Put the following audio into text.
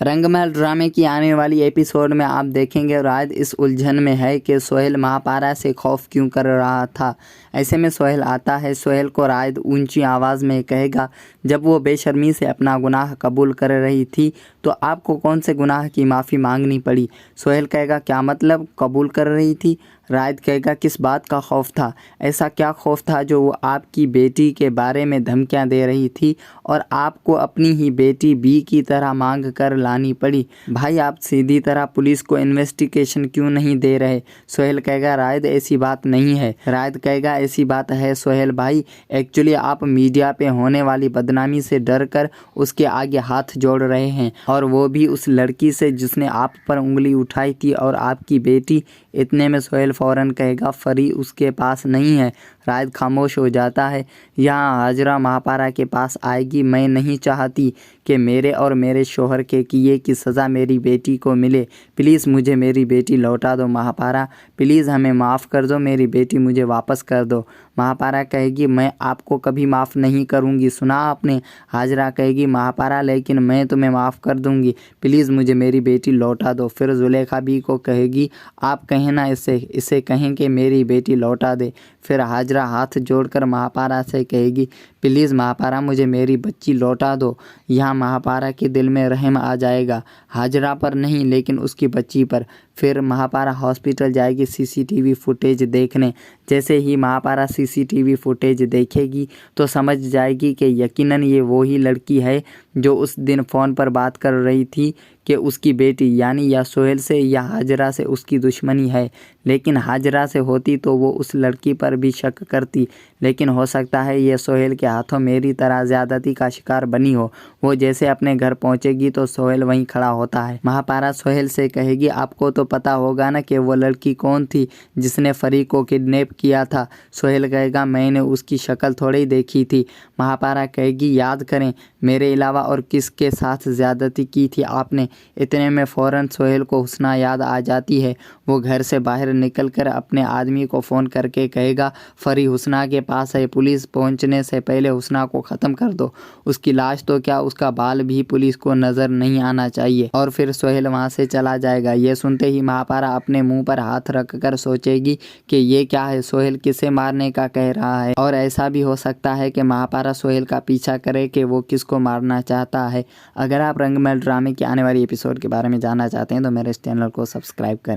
रंगमहल ड्रामे की आने वाली एपिसोड में आप देखेंगे राज इस उलझन में है कि सोहेल महापारा से खौफ क्यों कर रहा था। ऐसे में सोहेल आता है। सोहेल को राज ऊंची आवाज़ में कहेगा, जब वो बेशर्मी से अपना गुनाह कबूल कर रही थी तो आपको कौन से गुनाह की माफ़ी मांगनी पड़ी। सोहेल कहेगा, क्या मतलब कबूल कर रही थी। राज कहेगा, किस बात का खौफ था। ऐसा क्या खौफ था जो वो आपकी बेटी के बारे में धमकियां दे रही थी और आपको अपनी ही बेटी बी की तरह मांग कर लानी पड़ी। भाई आप सीधी तरह पुलिस को इन्वेस्टिगेशन क्यों नहीं दे रहे। सोहेल कहेगा, रायद ऐसी बात नहीं है। रायद कहेगा, ऐसी बात है सोहेल भाई, एक्चुअली आप मीडिया पे होने वाली बदनामी से डर कर उसके आगे हाथ जोड़ रहे हैं, और वो भी उस लड़की से जिसने आप पर उंगली उठाई थी और आपकी बेटी। इतने में सोहेल फ़ौरन कहेगा, फरी उसके पास नहीं है। रायद खामोश हो जाता है। यहाँ हाजरा महापारा के पास आएगी। मैं नहीं चाहती कि मेरे और मेरे शोहर के किए की सज़ा मेरी बेटी को मिले। प्लीज़ मुझे मेरी बेटी लौटा दो महापारा, प्लीज़ हमें माफ़ कर दो, मेरी बेटी मुझे वापस कर दो। महापारा कहेगी, मैं आपको कभी माफ़ नहीं करूँगी, सुना आपने। हाजरा कहेगी, महापारा लेकिन मैं तुम्हें माफ़ कर दूँगी, प्लीज़ मुझे मेरी बेटी लौटा दो। फिर जुलेखा भी को कहेगी, आप कहें ना इसे कहें कि मेरी बेटी लौटा दे। फिर हाजरा हाथ जोड़कर महापारा से कहेगी, प्लीज़ महापारा मुझे मेरी बच्ची लौटा दो। यहाँ महापारा के दिल में रहम आ जाएगा, हाजरा पर नहीं लेकिन उसकी बच्ची पर। फिर महापारा हॉस्पिटल जाएगी सीसीटीवी फुटेज देखने। जैसे ही महापारा सीसीटीवी फुटेज देखेगी तो समझ जाएगी कि यकीनन ये वही लड़की है जो उस दिन फ़ोन पर बात कर रही थी कि उसकी बेटी यानी या सोहेल से या हाजरा से उसकी दुश्मनी है। लेकिन हाजरा से होती तो वो उस लड़की पर भी शक करती, लेकिन हो सकता है ये सोहेल के हाथों मेरी तरह ज़्यादती का शिकार बनी हो। वो जैसे अपने घर पहुंचेगी तो सोहेल वहीं खड़ा होता है। महापारा सोहेल से कहेगी, आपको तो पता होगा ना कि वो लड़की कौन थी जिसने फरी को किडनैप किया था। सोहेल कहेगा, मैंने उसकी शक्ल थोड़ी ही देखी थी। महापारा कहेगी, याद करें मेरे अलावा और किसके साथ ज़्यादती की थी आपने। इतने में फ़ौरन सोहेल को हुस्ना याद आ जाती है। वो घर से बाहर निकलकर अपने आदमी को फ़ोन करके कहेगा, फरी हुस्ना के पास है, पुलिस पहुंचने से पहले हुस्ना को ख़त्म कर दो। उसकी लाश तो क्या उसका बाल भी पुलिस को नज़र नहीं आना चाहिए। और फिर सोहेल वहाँ से चला जाएगा। ये सुनते ही महापारा अपने मुंह पर हाथ रख कर सोचेगी कि ये क्या है, सोहेल किसे मारने का कह रहा है। और ऐसा भी हो सकता है कि महापारा सोहेल का पीछा करे कि वो किसको मारना चाहता है। अगर आप रंगमहल ड्रामे की आने वाली एपिसोड के बारे में जानना चाहते हैं तो मेरे इस चैनल को सब्सक्राइब करें।